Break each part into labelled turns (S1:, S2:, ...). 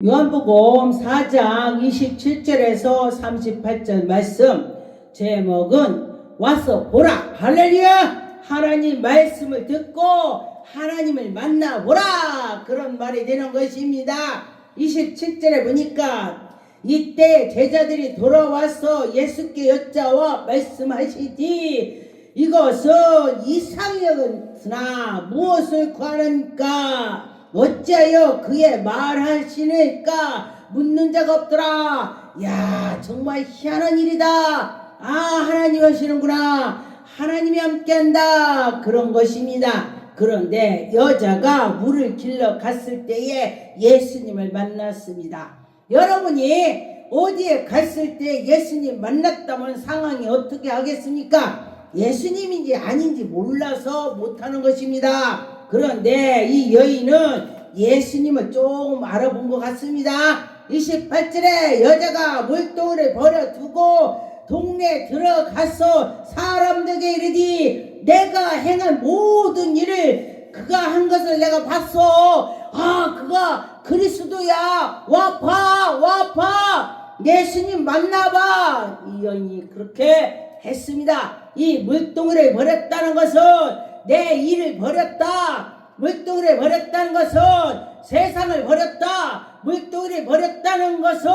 S1: 요한복음 4장 27절에서 38절 말씀 제목은 와서 보라. 할렐루야. 하나님 말씀을 듣고 하나님을 만나보라, 그런 말이 되는 것입니다. 27절에 보니까 이때 제자들이 돌아와서 예수께 여짜와 말씀하시지, 이것은 이상이었으나 무엇을 구하는가, 어찌하여 그의 말하시니까 묻는 자가 없더라. 야, 정말 희한한 일이다. 아, 하나님 하시는구나, 하나님이 함께한다, 그런 것입니다. 그런데 여자가 물을 길러 갔을 때에 예수님을 만났습니다. 여러분이 어디에 갔을 때 예수님 만났다면 상황이 어떻게 하겠습니까? 예수님인지 아닌지 몰라서 못하는 것입니다. 그런데 이 여인은 예수님을 조금 알아본 것 같습니다. 28절에 여자가 물동이를 버려두고 동네에 들어가서 사람들에게 이르디, 내가 행한 모든 일을 그가 한 것을 내가 봤어. 아, 그가 그리스도야. 와봐. 예수님 만나봐. 이 여인이 그렇게 했습니다. 이 물동이를 버렸다는 것은 내 일을 버렸다. 물동이를 버렸다는 것은 세상을 버렸다. 물동이를 버렸다는 것은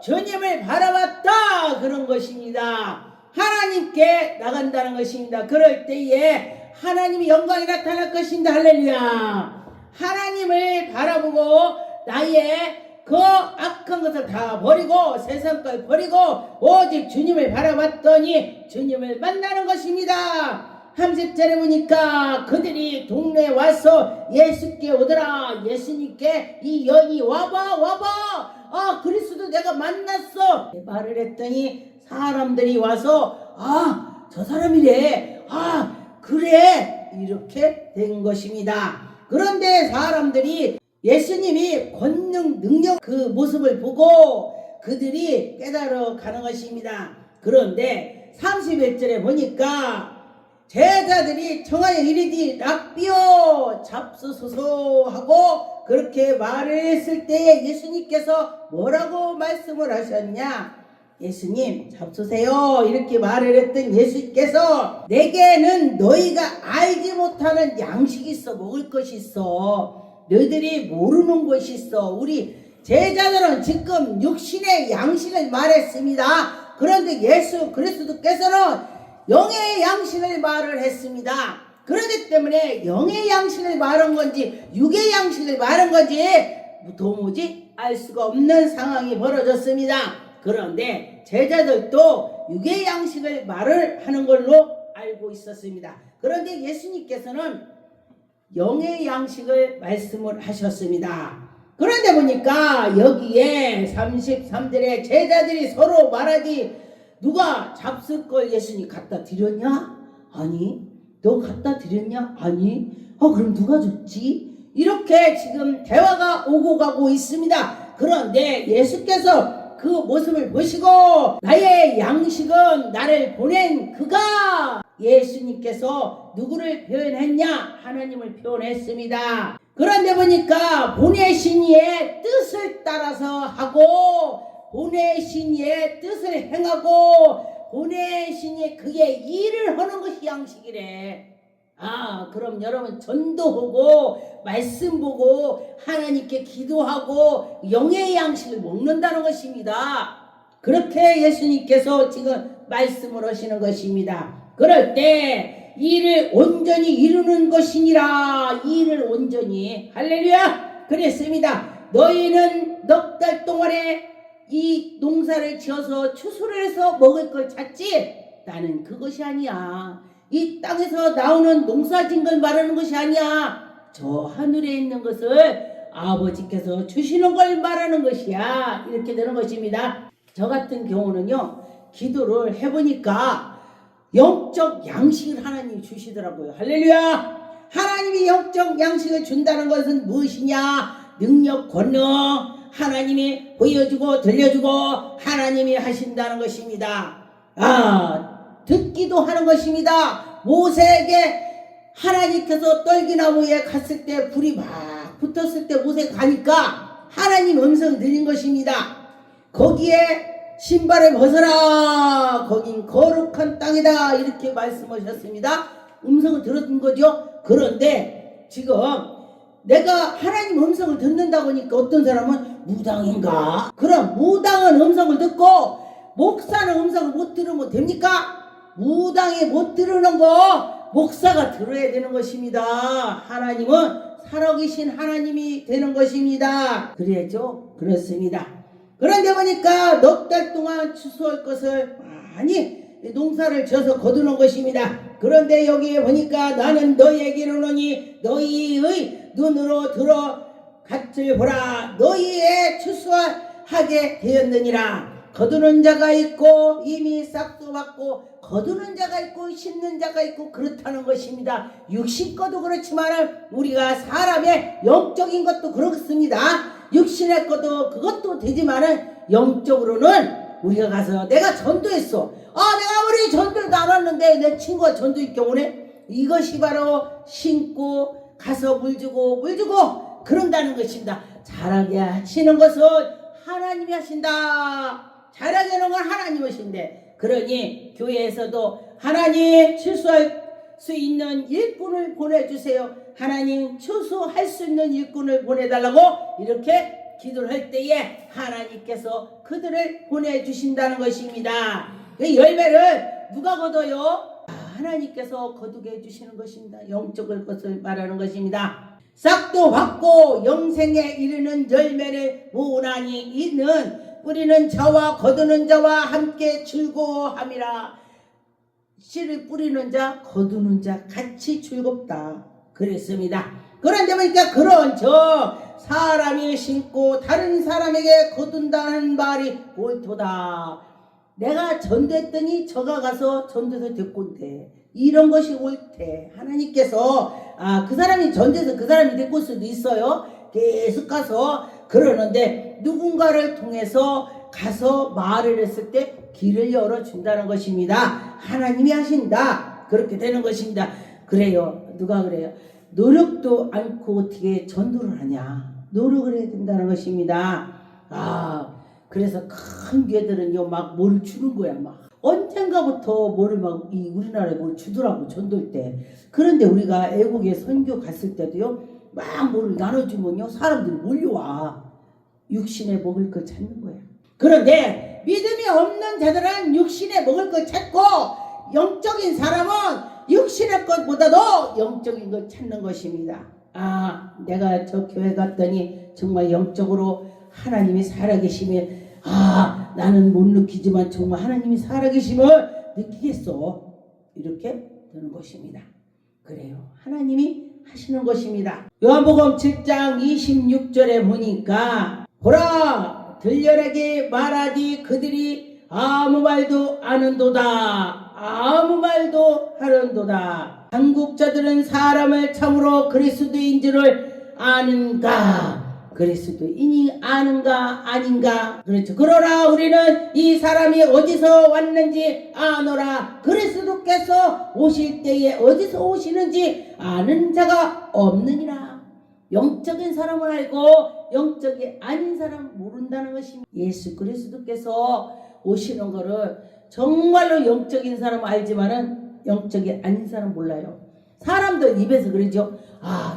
S1: 주님을 바라봤다, 그런 것입니다. 하나님께 나간다는 것입니다. 그럴 때에 하나님의 영광이 나타날 것입니다. 할렐루야. 하나님을 바라보고 나의 그 악한 것을 다 버리고 세상 걸 버리고 오직 주님을 바라봤더니 주님을 만나는 것입니다. 30절에 보니까 그들이 동네에 와서 예수께 오더라. 예수님께 이 여인이 와봐. 아, 그리스도 내가 만났어, 말을 했더니 사람들이 와서 아, 저 사람이래. 아, 그래. 이렇게 된 것입니다. 그런데 사람들이 예수님이 권능 능력 그 모습을 보고 그들이 깨달아 가는 것입니다. 그런데 31절에 보니까 제자들이 청하여 이르디, 랍비여 잡수소서 하고 그렇게 말을 했을 때에 예수님께서 뭐라고 말씀을 하셨냐? 예수님 잡수세요, 이렇게 말을 했던 예수님께서 내게는 너희가 알지 못하는 양식이 있어, 먹을 것이 있어, 너희들이 모르는 것이 있어. 우리 제자들은 지금 육신의 양식을 말했습니다. 그런데 예수 그리스도께서는 영의 양식을 말을 했습니다. 그렇기 때문에 영의 양식을 말한 건지 육의 양식을 말한 건지 도무지 알 수가 없는 상황이 벌어졌습니다. 그런데 제자들도 육의 양식을 말을 하는 걸로 알고 있었습니다. 그런데 예수님께서는 영의 양식을 말씀을 하셨습니다. 그런데 보니까 여기에 33절에 제자들이 서로 말하기, 누가 잡술 걸 예수님 갖다 드렸냐? 아니. 너 갖다 드렸냐? 아니. 그럼 누가 줬지? 이렇게 지금 대화가 오고 가고 있습니다. 그런데 예수께서 그 모습을 보시고 나의 양식은 나를 보낸 그가, 예수님께서 누구를 표현했냐? 하나님을 표현했습니다. 그런데 보니까 보내신 이의 뜻을 따라서 하고 보내신 이의 뜻을 행하고 보내신 이의 그의 일을 하는 것이 양식이래. 아, 그럼 여러분 전도하고 말씀 보고 하나님께 기도하고 영의 양식을 먹는다는 것입니다. 그렇게 예수님께서 지금 말씀을 하시는 것입니다. 그럴 때 이를 온전히 이루는 것이니라. 이를 온전히, 할렐루야, 그랬습니다. 너희는 넉 달 동안에 이 농사를 지어서 추수를 해서 먹을 걸 찾지, 나는 그것이 아니야. 이 땅에서 나오는 농사진 걸 말하는 것이 아니야. 저 하늘에 있는 것을 아버지께서 주시는 걸 말하는 것이야. 이렇게 되는 것입니다. 저 같은 경우는요, 기도를 해보니까 영적 양식을 하나님이 주시더라고요. 할렐루야. 하나님이 영적 양식을 준다는 것은 무엇이냐? 능력, 권능, 하나님이 보여주고 들려주고 하나님이 하신다는 것입니다. 듣기도 하는 것입니다. 모세에게 하나님께서 떨기나무에 갔을 때 불이 막 붙었을 때 모세가 가니까 하나님 음성 들린 것입니다. 거기에 신발을 벗어라. 거긴 거룩한 땅이다. 이렇게 말씀하셨습니다. 음성을 들었던 거죠. 그런데 지금 내가 하나님 음성을 듣는다고 하니까 어떤 사람은 무당인가? 그럼 무당은 음성을 듣고 목사는 음성을 못 들으면 됩니까? 무당이 못 들으는 거 목사가 들어야 되는 것입니다. 하나님은 살아계신 하나님이 되는 것입니다. 그래야죠? 그렇습니다. 그런데 보니까 넉 달 동안 추수할 것을 많이 농사를 져서 거두는 것입니다. 그런데 여기에 보니까 나는 너희에게 이르노니 너희의 눈으로 들어 갓을 보라. 너희의 추수하게 되었느니라. 거두는 자가 있고 이미 싹도 받고 거두는 자가 있고 심는 자가 있고 그렇다는 것입니다. 육신 것도 그렇지만 우리가 사람의 영적인 것도 그렇습니다. 육신의 것도 그것도 되지만은 영적으로는 우리가 가서 내가 전도했어. 내가 아무리 전도도 안 왔는데 내 친구가 전도할 경우에 이것이 바로 신고 가서 물 주고 그런다는 것입니다. 잘하게 하시는 것은 하나님이 하신다. 잘하게 하는 건 하나님 하신대. 그러니 교회에서도 하나님 추수할 수 있는 일꾼을 보내주세요. 하나님 추수할 수 있는 일꾼을 보내달라고 이렇게 기도를 할 때에 하나님께서 그들을 보내주신다는 것입니다. 그 열매를 누가 거둬요? 하나님께서 거두게 해주시는 것입니다. 영적을 것을 말하는 것입니다. 싹도 받고 영생에 이르는 열매를 모으나니 이는 뿌리는 자와 거두는 자와 함께 즐거워함이라. 씨를 뿌리는 자 거두는 자 같이 즐겁다 그랬습니다. 그런데 보니까 그런 사람이 심고 다른 사람에게 거둔다는 말이 옳도다. 내가 전도했더니 저가 가서 전도해서 데리고 온대. 이런 것이 옳대. 하나님께서 그 사람이 전도해서 그 사람이 데리고 올 수도 있어요. 계속 가서 그러는데 누군가를 통해서 가서 말을 했을 때 길을 열어준다는 것입니다. 하나님이 하신다. 그렇게 되는 것입니다. 그래요. 누가 그래요? 노력도 않고 어떻게 전도를 하냐. 노력을 해야 된다는 것입니다. 그래서 큰 교회들은요 막 뭐를 주는 거야. 막 언젠가부터 뭐를 막 우리나라에 뭘 주더라고 전도할 때. 그런데 우리가 애국에 선교 갔을 때도요 막 뭐를 나눠주면요 사람들이 몰려와. 육신에 먹을 걸 찾는 거야. 그런데 믿음이 없는 자들은 육신에 먹을 걸 찾고 영적인 사람은 육신의 것보다도 영적인 걸 찾는 것입니다. 내가 저 교회 갔더니 정말 영적으로 하나님이 살아계시면 나는 못 느끼지만 정말 하나님이 살아계심을 느끼겠어. 이렇게 되는 것입니다. 그래요. 하나님이 하시는 것입니다. 요한복음 7장 26절에 보니까 보라 들려내게 말하지 그들이 아무 말도 아는도다. 아무 말도 하는도다. 한국자들은 사람을 참으로 그리스도인 줄을 아는가? 그리스도인이 아는가 아닌가? 그렇죠. 그러나 우리는 이 사람이 어디서 왔는지 아노라. 그리스도께서 오실 때에 어디서 오시는지 아는 자가 없느니라. 영적인 사람을 알고 영적이 아닌 사람은 모른다는 것입니다. 예수 그리스도께서 오시는 거를 정말로 영적인 사람은 알지만은 영적이 아닌 사람은 몰라요. 사람들 입에서 그러죠.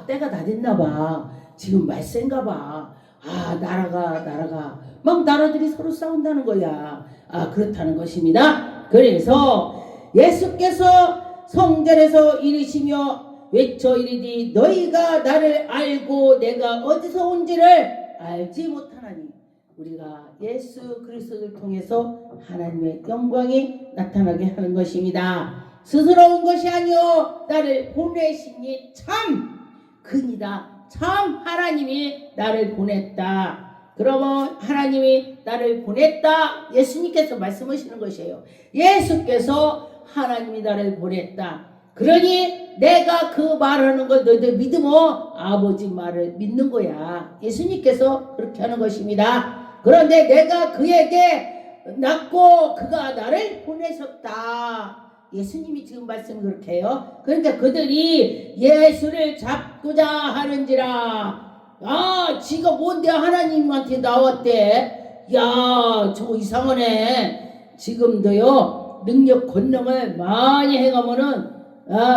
S1: 때가 다 됐나 봐. 지금 말세인가 봐. 나라가. 막 나라들이 서로 싸운다는 거야. 그렇다는 것입니다. 그래서 예수께서 성전에서 이르시며 외쳐 이르디 너희가 나를 알고 내가 어디서 온지를 알지 못하나니. 우리가 예수 그리스도를 통해서 하나님의 영광이 나타나게 하는 것입니다. 스스로 온 것이 아니요 나를 보내시니 참 근이다. 참 하나님이 나를 보냈다. 그러면 하나님이 나를 보냈다. 예수님께서 말씀하시는 것이에요. 예수께서 하나님이 나를 보냈다. 그러니 내가 그 말하는 걸 너희들 믿으면 아버지 말을 믿는 거야. 예수님께서 그렇게 하는 것입니다. 그런데 내가 그에게 낳고 그가 나를 보내셨다. 예수님이 지금 말씀을 그렇게 해요. 그러니까 그들이 예수를 잡고자 하는지라 지가 뭔데 하나님한테 나왔대. 야, 저거 이상하네. 지금도요, 능력 권능을 많이 해가면은,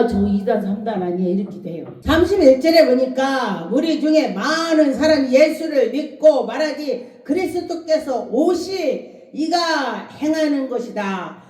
S1: 저거 2단, 3단 아니야. 이렇게 돼요. 31절에 보니까, 우리 중에 많은 사람이 예수를 믿고 말하지, 그리스도께서 오시, 이가 행하는 것이다.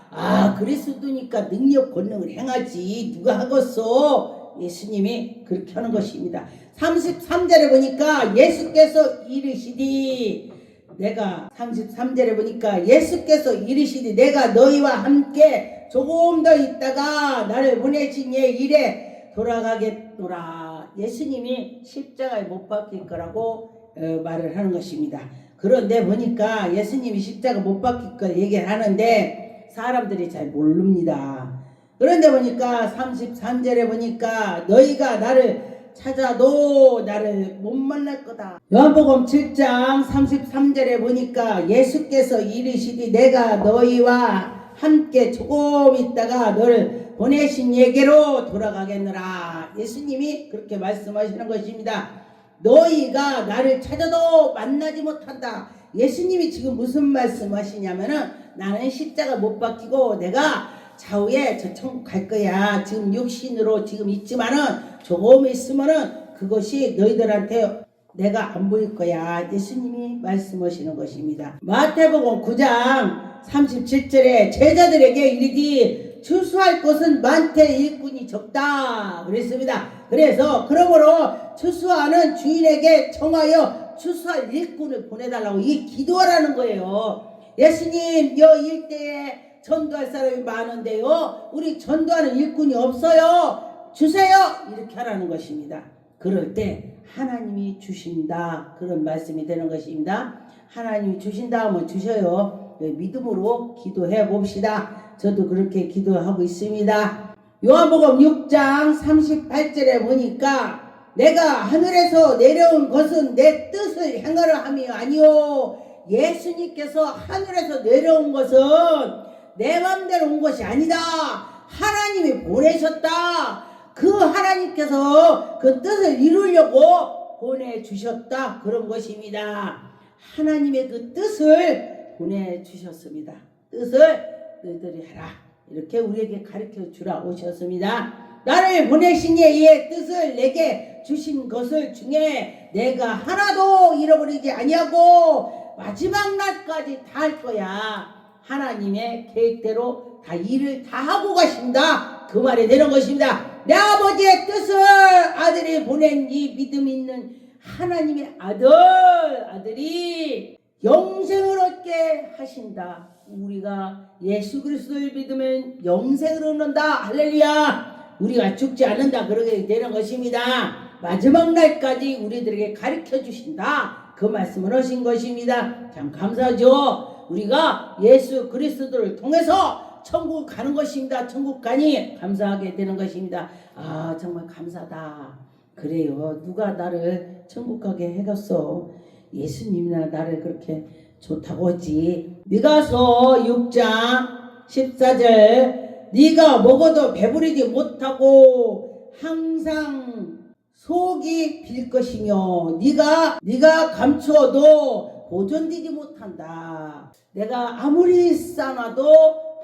S1: 그리스도니까 능력 권능을 행하지. 누가 하겠어? 예수님이 그렇게 하는 것입니다. 33절에 보니까 예수께서 이르시디, 내가 33절에 보니까 예수께서 이르시디 내가 너희와 함께 조금 더 있다가 나를 보내신 예 일에 돌아가겠노라. 예수님이 십자가에 못 박힐 거라고 말을 하는 것입니다. 그런데 보니까 예수님이 십자가 못 박힐 걸 얘기를 하는데 사람들이 잘 모릅니다. 그런데 보니까 33절에 보니까 너희가 나를 찾아도 나를 못 만날 거다. 요한복음 7장 33절에 보니까 예수께서 이르시되 내가 너희와 함께 조금 있다가 너를 보내신 얘기로 돌아가겠노라. 예수님이 그렇게 말씀하시는 것입니다. 너희가 나를 찾아도 만나지 못한다. 예수님이 지금 무슨 말씀하시냐면은 나는 십자가 못 박히고 내가 좌우에 저 천국 갈 거야. 지금 육신으로 지금 있지만은 조금 있으면은 그것이 너희들한테 내가 안 보일 거야. 예수님이 말씀하시는 것입니다. 마태복음 9장 37절에 제자들에게 이르기 추수할 것은 많되 일꾼이 적다 그랬습니다. 그래서 그러므로 추수하는 주인에게 청하여 추수할 일꾼을 보내달라고 이 기도하라는 거예요. 예수님 여 일대에 전도할 사람이 많은데요, 우리 전도하는 일꾼이 없어요. 주세요. 이렇게 하라는 것입니다. 그럴 때 하나님이 주신다, 그런 말씀이 되는 것입니다. 하나님이 주신다 하면 주셔요. 믿음으로 기도해 봅시다. 저도 그렇게 기도하고 있습니다. 요한복음 6장 38절에 보니까 내가 하늘에서 내려온 것은 내 뜻을 행하려 함이 아니요. 예수님께서 하늘에서 내려온 것은 내 맘대로 온 것이 아니다. 하나님이 보내셨다. 그 하나님께서 그 뜻을 이루려고 보내주셨다. 그런 것입니다. 하나님의 그 뜻을 보내주셨습니다. 뜻을 너희들이 해라. 이렇게 우리에게 가르쳐 주라 오셨습니다. 나를 보내신 이의 뜻을 내게 주신 것을 중에 내가 하나도 잃어버리지 아니하고 마지막 날까지 다 할 거야. 하나님의 계획대로 다 일을 다 하고 가신다. 그 말이 되는 것입니다. 내 아버지의 뜻을 아들이 보낸 이 믿음 있는 하나님의 아들이 영생을 얻게 하신다. 우리가 예수 그리스도를 믿으면 영생을 얻는다. 할렐루야. 우리가 죽지 않는다. 그러게 되는 것입니다. 마지막 날까지 우리들에게 가르쳐 주신다. 그 말씀을 하신 것입니다. 참 감사하죠. 우리가 예수 그리스도를 통해서 천국 가는 것입니다. 천국 가니 감사하게 되는 것입니다. 정말 감사다. 그래요. 누가 나를 천국 가게 해갔어. 예수님이나 나를 그렇게 좋다고 하지. 미가서 6장 14절 네가 먹어도 배부르지 못하고 항상 속이 빌 것이며 네가 감추어도 보존되지 못한다. 내가 아무리 쌓아놔도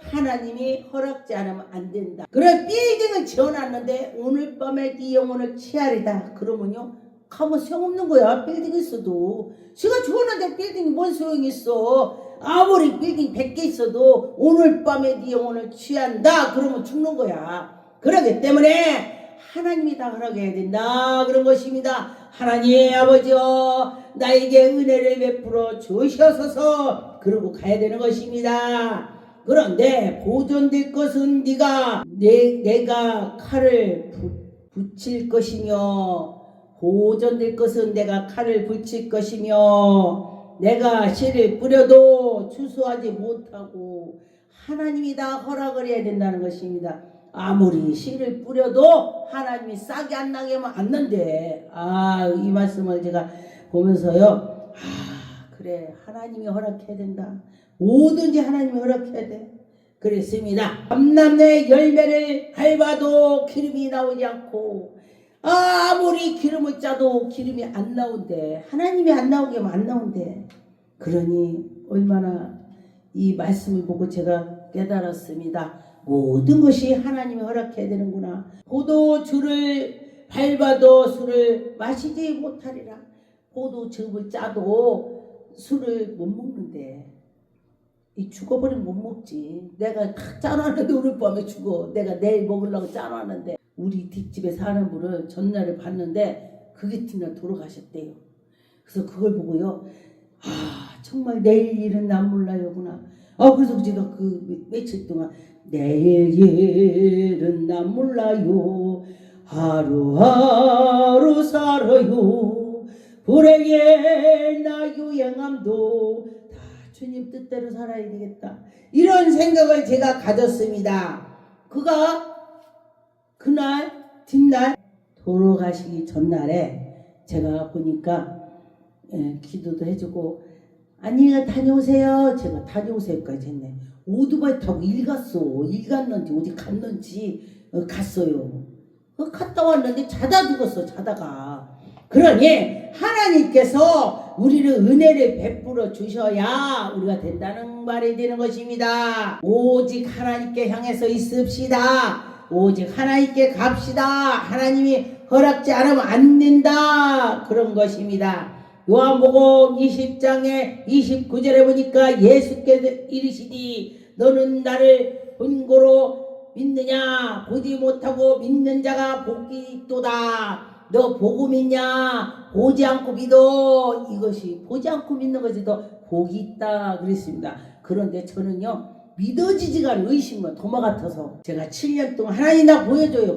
S1: 하나님이 허락지 않으면 안 된다. 그래 빌딩을 지어놨는데 오늘 밤에 네 영혼을 취하리다. 그러면요 가면 소용없는 거야. 빌딩 있어도. 지가 죽었는데 빌딩이 뭔 소용이 있어. 아무리 빌딩 100개 있어도 오늘 밤에 네 영혼을 취한다. 그러면 죽는 거야. 그러기 때문에 하나님이 다 허락해야 된다. 그런 것입니다. 하나님 아버지여 나에게 은혜를 베풀어 주셔서 그러고 가야 되는 것입니다. 그런데 보존될 것은 내가 칼을 붙일 것이며 보존될 것은 내가 칼을 붙일 것이며 내가 씨를 뿌려도 추수하지 못하고 하나님이 다 허락을 해야 된다는 것입니다. 아무리 씨를 뿌려도 하나님이 싹이 안 나게 하면 안 난대. 이 말씀을 제가 보면서요. 그래 하나님이 허락해야 된다. 뭐든지 하나님이 허락해야 돼. 그랬습니다. 감람의 열매를 밟아도 기름이 나오지 않고 아무리 기름을 짜도 기름이 안 나온대. 하나님이 안 나오게 하면 안 나온대. 그러니 얼마나 이 말씀을 보고 제가 깨달았습니다. 모든 것이 하나님이 허락해야 되는구나. 포도주를 밟아도 술을 마시지 못하리라. 포도즙을 짜도 술을 못 먹는데, 이 죽어버리면 못 먹지. 내가 다 짜놨는데 오늘 밤에 죽어. 내가 내일 먹으려고 짜놨는데. 우리 뒷집에 사는 분을 전날에 봤는데 그게 뒷날 돌아가셨대요. 그래서 그걸 보고요, 아 정말 내일 일은 난 몰라요구나. 그래서 제가 그 며칠 동안 내일 일은 난 몰라요. 하루하루 살아요. 불행의 나 유행함도 다 주님 뜻대로 살아야 되겠다. 이런 생각을 제가 가졌습니다. 그가 그날 뒷날 돌아가시기 전날에 제가 보니까 기도도 해주고 안녕히 다녀오세요. 제가 다녀오세요까지 했네. 오토바이 타고 일 갔는지 어디 갔는지 갔어요. 갔다 왔는데 자다 죽었어. 자다가. 그러니 하나님께서 우리를 은혜를 베풀어 주셔야 우리가 된다는 말이 되는 것입니다. 오직 하나님께 향해서 있읍시다. 오직 하나님께 갑시다. 하나님이 허락지 않으면 안 된다. 그런 것입니다. 요한복음 20장에 29절에 보니까 예수께서 이르시니 너는 나를 본고로 믿느냐? 보지 못하고 믿는 자가 복이 있도다. 너 보고 믿냐? 보지 않고 믿어. 이것이 보지 않고 믿는 것이 더 복이 있다 그랬습니다. 그런데 저는요, 믿어지지가 않은 의심과 도마 같아서 제가 7년 동안 하나님 나 보여줘야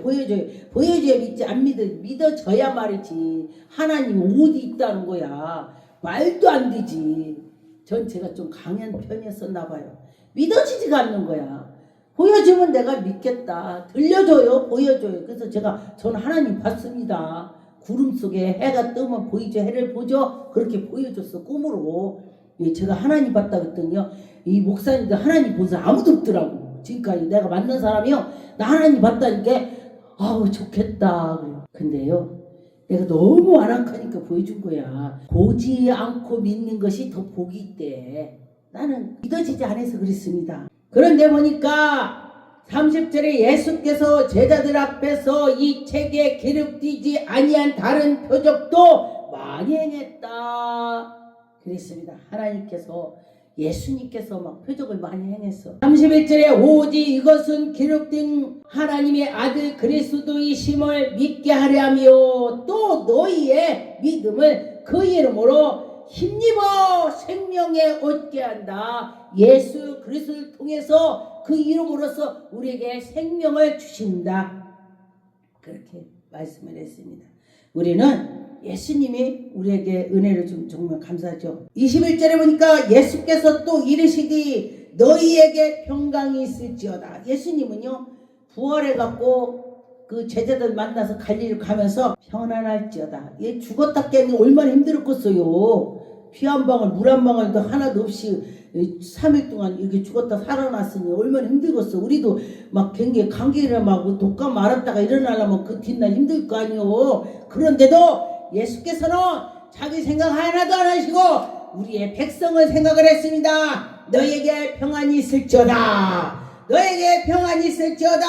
S1: 믿지. 안 믿어져야 말이지. 하나님 어디 있다는 거야. 말도 안 되지. 전 제가 좀 강한 편이었었나 봐요. 믿어지지가 않는 거야. 보여주면 내가 믿겠다. 들려줘요. 보여줘요. 그래서 저는 하나님 봤습니다. 구름 속에 해가 뜨면 보이죠. 해를 보죠. 그렇게 보여줬어. 꿈으로. 제가 하나님 봤다 그랬더니요, 이 목사님들 하나님 본 사람 아무도 없더라고. 지금까지 내가 만난 사람이요, 나 하나님 봤다니까 아우 좋겠다 그래요. 근데요, 내가 너무 완악하니까 보여준 거야. 보지 않고 믿는 것이 더 복이 있대. 나는 믿어지지 않아서 그랬습니다. 그런데 보니까 30절에 예수께서 제자들 앞에서 이 책에 기록되지 아니한 다른 표적도 많이 행했다 그랬습니다. 하나님께서, 예수님께서 막 표적을 많이 행했어. 31절에 오직 이것은 기록된 하나님의 아들 그리스도이심을 믿게 하려 하며 또 너희의 믿음을 그 이름으로 힘입어 생명에 얻게 한다. 예수 그리스도를 통해서 그 이름으로써 우리에게 생명을 주신다. 그렇게 말씀을 했습니다. 우리는 예수님이 우리에게 은혜를 좀 정말 감사하죠. 21절에 보니까 예수께서 또 이르시기 너희에게 평강이 있을지어다. 예수님은요, 부활해갖고 그 제자들 만나서 갈릴리 가면서 평안할지어다. 얘 죽었다 깼는데 얼마나 힘들었겠어요. 피 한 방울 물 한 방울도 하나도 없이 3일 동안 이렇게 죽었다 살아났으니 얼마나 힘들겠어. 우리도 막 감기를 막 독감 말았다가 일어나려면 그 뒷날 힘들 거 아니요. 그런데도 예수께서는 자기 생각 하나도 안 하시고 우리의 백성을 생각을 했습니다. 너에게 평안이 있을지어다. 너에게 평안이 있을지어다.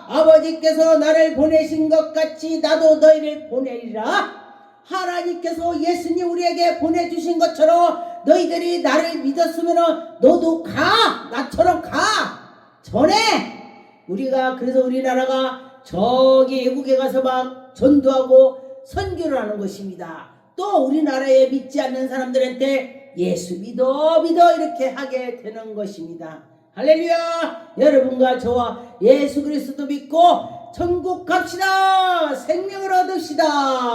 S1: 아버지께서 나를 보내신 것 같이 나도 너희를 보내리라. 하나님께서 예수님 우리에게 보내주신 것처럼 너희들이 나를 믿었으면 너도 가. 나처럼 가. 전해. 우리가 그래서 우리나라가 저기 외국에 가서 막 전도하고 선교를 하는 것입니다. 또 우리나라에 믿지 않는 사람들한테 예수 믿어 이렇게 하게 되는 것입니다. 할렐루야. 여러분과 저와 예수 그리스도 믿고 천국 갑시다. 생명을 얻읍시다.